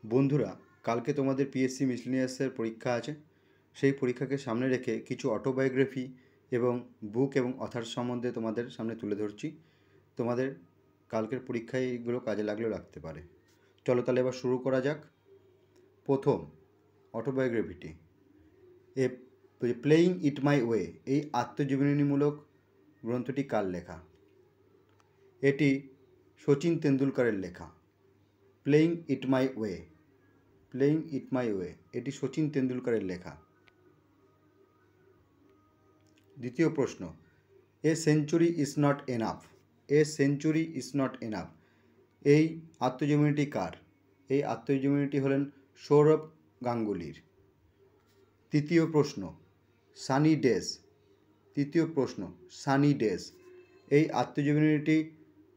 বন্ধুরা, কালকে তোমাদের পিএসসি মিসলেনিয়াসের পরীক্ষা আছে। সেই পরীক্ষাকে সামনে রেখে কিছু অটোবায়োগ্রাফি এবং বুক এবং অথার সম্বন্ধে তোমাদের সামনে তুলে ধরছি। তোমাদের কালকের পরীক্ষায় এইগুলো কাজে লাগলেও লাগতে পারে। চলো তাহলে এবার শুরু করা যাক। প্রথম অটোবায়োগ্রাফিটি, এ প্লেয়িং ইট মাই ওয়ে, এই আত্মজীবনীমূলক গ্রন্থটি কার লেখা? এটি শচীন তেন্ডুলকরের লেখা। Playing it my way, playing it my way, এটি শচীন তেন্ডুলকরের লেখা। দ্বিতীয় প্রশ্ন, a century is not enough, a century is not enough, এই আত্মজীবনীটি কার? এই আত্মজীবনীটি হলেন সৌরভ গাঙ্গুলির। তৃতীয় প্রশ্ন, সানি ডেজ, তৃতীয় প্রশ্ন সানি ডেজ, এই আত্মজীবনীটি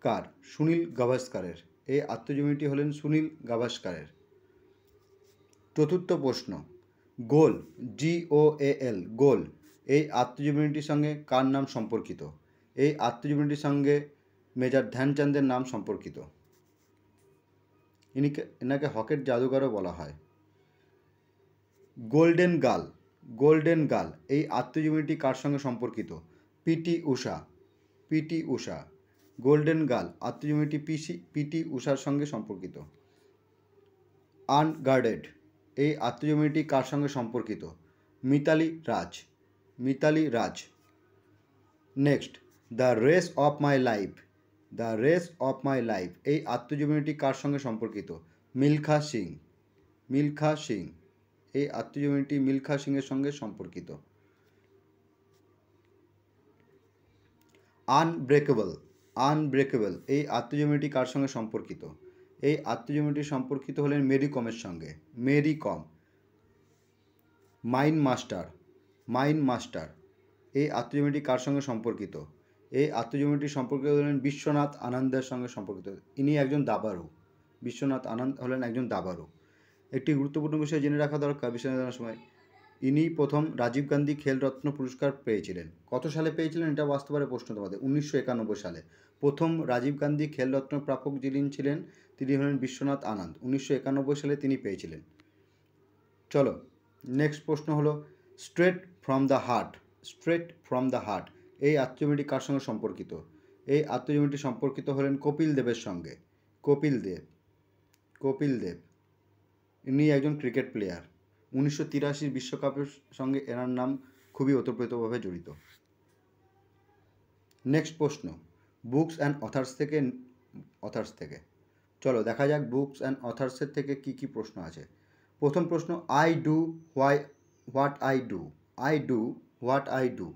কার? সুনীল গাভাস্কারের। এই আত্মজীবনীটি হলেন সুনীল গাভাস্কারের। চতুর্থ প্রশ্ন, গোল, GOAL, গোল, এই আত্মজীবনীটির সঙ্গে কার নাম সম্পর্কিত? এই আত্মজীবনীটির সঙ্গে মেজর ধ্যানচাঁদের নাম সম্পর্কিত। এনাকে হকের জাদুঘরও বলা হয়। গোল্ডেন গার্ল, গোল্ডেন গার্ল, এই আত্মজীবনীটি কার সঙ্গে সম্পর্কিত? P T Usha, P T Usha. Golden girl আত্মজীবনীটি পিটি ঊষার সঙ্গে সম্পর্কিত। আনগার্ডেড, এই আত্মজীবনীটি কার সঙ্গে সম্পর্কিত? Mithali Raj, Mithali Raj. Next, the race of my life, the race of my life, এই আত্মজীবনীটি কার সঙ্গে সম্পর্কিত? মিলখা সিং, মিলখা সিং, এই আত্মজীবনীটি মিলখা সিংয়ের সঙ্গে সম্পর্কিত। আনব্রেকেবল, আনব্রেকেবল, এই আত্মজীবনীটি কার সঙ্গে সম্পর্কিত? এই আত্মজীবনীটি সম্পর্কিত হলেন মেরি কমের সঙ্গে, মেরি কম। মাইন্ড মাস্টার, মাইন্ড মাস্টার, এই আত্মজীবনীটি কার সঙ্গে সম্পর্কিত? এই আত্মজীবনীটি সম্পর্কিত হলেন বিশ্বনাথ আনন্দের সঙ্গে সম্পর্কিত। ইনি একজন দাবাড়ু, বিশ্বনাথ আনন্দ হলেন একজন দাবাড়ু। একটি গুরুত্বপূর্ণ বিষয় জেনে রাখা দরকার বিষয় জানার সময়, ইনি প্রথম রাজীব গান্ধী খেলরত্ন পুরস্কার পেয়েছিলেন। কত সালে পেয়েছিলেন এটা বাস্তবায়নের প্রশ্ন তোমাদের? 1991 সালে প্রথম রাজীব গান্ধী খেলরত্ন প্রাপক যিনি ছিলেন তিনি হলেন বিশ্বনাথ আনন্দ। 1991 সালে তিনি পেয়েছিলেন। চলো নেক্সট প্রশ্ন হলো, straight from the heart, straight from the heart, এই আত্মজীবনীটি কার সঙ্গে সম্পর্কিত? এই আত্মজীবনীটি সম্পর্কিত হলেন কপিল দেবের সঙ্গে, কপিল দেব, কপিল দেব, ইনি একজন ক্রিকেট প্লেয়ার। 1983 বিশ্বকাপের সঙ্গে এনার নাম খুবই ওতপ্রোতভাবে জড়িত। নেক্সট প্রশ্ন, বুকস অ্যান্ড অথার্স থেকে, অথার্স থেকে চলো দেখা যাক বুকস অ্যান্ড অথার্সের থেকে কি কি প্রশ্ন আছে। প্রথম প্রশ্ন, I do what I do, I do what I do,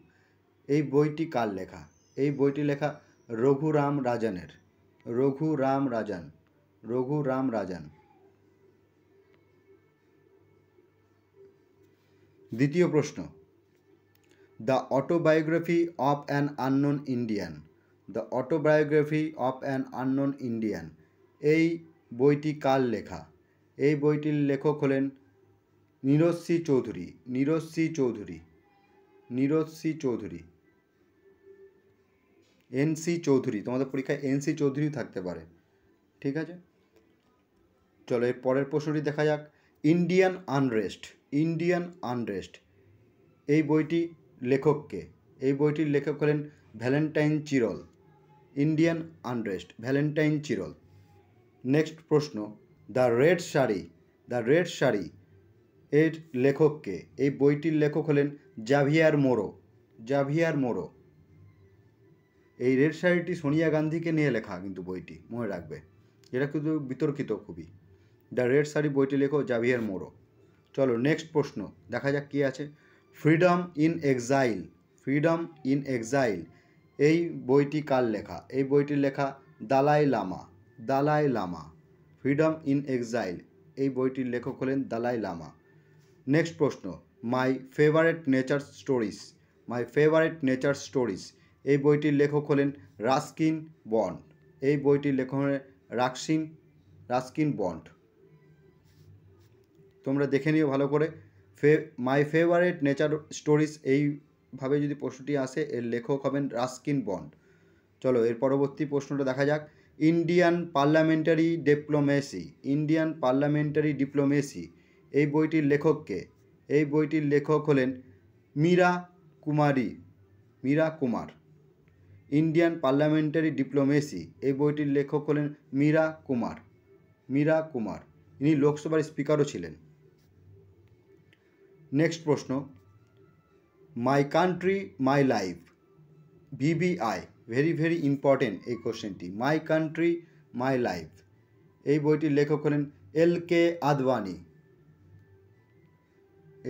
এই বইটি কার লেখা? এই বইটি লেখা রঘুরাম রাজানের, রঘুরাম রাজান, রঘুরাম রাজান। দ্বিতীয় প্রশ্ন, the autobiography of an unknown Indian, the autobiography of an unknown Indian, এই বইটি কার লেখা? এই বইটির লেখক হলেন Nirad C Chaudhuri, Nirad C Chaudhuri, Nirad C Chaudhuri, NC Chaudhuri. তোমাদের পরীক্ষায় NC চৌধুরী থাকতে পারে, ঠিক আছে। চলো এর পরের প্রশ্নটি দেখা যাক, ইন্ডিয়ান আনরেস্ট, ইন্ডিয়ান আনরেস্ট, এই বইটি লেখককে? এই বইটির লেখক হলেন Valentine Chirol, Indian unrest, Valentine Chirol. Next প্রশ্ন, the red sari, the red sari, এর লেখককে? এই বইটির লেখক হলেন জাভিয়ার মোরো, জাভিয়ার মোরো। এই রেড শাড়িটি সোনিয়া গান্ধীকে নিয়ে লেখা কিন্তু বইটি, মনে রাখবে, এটা কিন্তু বিতর্কিত খুবই। দ্য রেড শাড়ি বইটি লেখক জাভিয়ার মোরো। চলো নেক্সট প্রশ্ন দেখা যাক কী আছে, freedom in exile, freedom in exile, এই বইটি কার লেখা? এই বইটির লেখা Dalai Lama, Dalai Lama. Freedom in exile, এই বইটির লেখক হলেন দালাই লামা। নেক্সট প্রশ্ন, my favourite nature stories, my favourite nature stories, এই বইটির লেখক হলেন রাস্কিন বন্ড, এই বইটির লেখক হলেন রাস্কিন বন্ড। তোমরা দেখে নিও ভালো করে, মাই ফেভারিট নেচার স্টোরিজ এইভাবে যদি প্রশ্নটি আসে এর লেখক হবেন রাস্কিন বন্ড। চলো এর পরবর্তী প্রশ্নটা দেখা যাক, Indian parliamentary diplomacy, Indian parliamentary diplomacy এই বইটির লেখককে? এই বইটির লেখক হলেন Meera Kumari, Meera Kumar. Indian parliamentary diplomacy এই বইটির লেখক হলেন মীরা কুমার, মীরা কুমার। ইনি লোকসভার স্পিকারও ছিলেন। নেক্সট প্রশ্ন, my country my life, VVI, very very important এই কোশ্চেনটি। মাই কান্ট্রি মাই লাইফ এই বইটির লেখক হলেন এল.কে. আদবানি।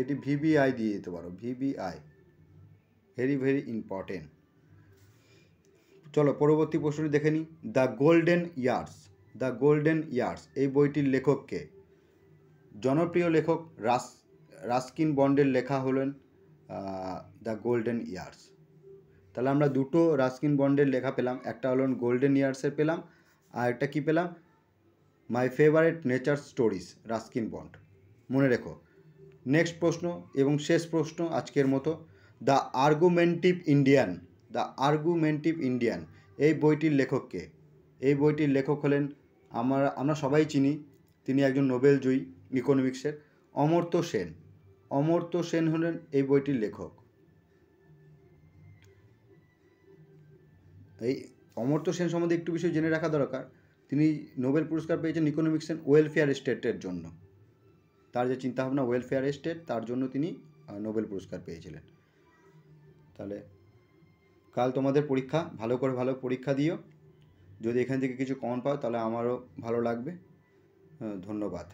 এটি ভিভিআই দিয়ে দিতে পারো, ভিভিআই, ভেরি ভেরি ইম্পর্টেন্ট। চলো পরবর্তী প্রশ্নটি দেখে নিই। The golden years, the golden years এই বইটির লেখককে? জনপ্রিয় লেখক রাস্কিন বন্ডের লেখা হলেন দ্য গোল্ডেন ইয়ার্স। তাহলে আমরা দুটো রাস্কিন বন্ডের লেখা পেলাম, একটা হলো গোল্ডেন ইয়ার্সের পেলাম, আর একটা কী পেলাম, my favourite nature stories, Ruskin bond. মনে রেখো। নেক্সট প্রশ্ন এবং শেষ প্রশ্ন আজকের মতো, দ্য আর্গুমেন্টিভ ইন্ডিয়ান, দ্য আর্গুমেন্টিভ ইন্ডিয়ান এই বইটির লেখককে? এই বইটির লেখক হলেন আমরা সবাই চিনি, তিনি একজন নোবেল জয়ী ইকোনমিক্সের, অমর্ত্য সেন। অমর্ত্য সেন হলেন এই বইটির লেখক। এই অমর্ত্য সেন সম্বন্ধে একটু বিষয় জেনে রাখা দরকার। তিনি নোবেল পুরস্কার পেয়েছেন ইকোনমিক্স অ্যান্ড ওয়েলফেয়ার স্টেটের জন্য। তার যে চিন্তাভাবনা ওয়েলফেয়ার স্টেট, তার জন্য তিনি নোবেল পুরস্কার পেয়েছিলেন। তাহলে কাল তোমাদের পরীক্ষা, ভালো করে ভালো পরীক্ষা দিও। যদি এখান থেকে কিছু কমন পাও তাহলে আমারও ভালো লাগবে। ধন্যবাদ।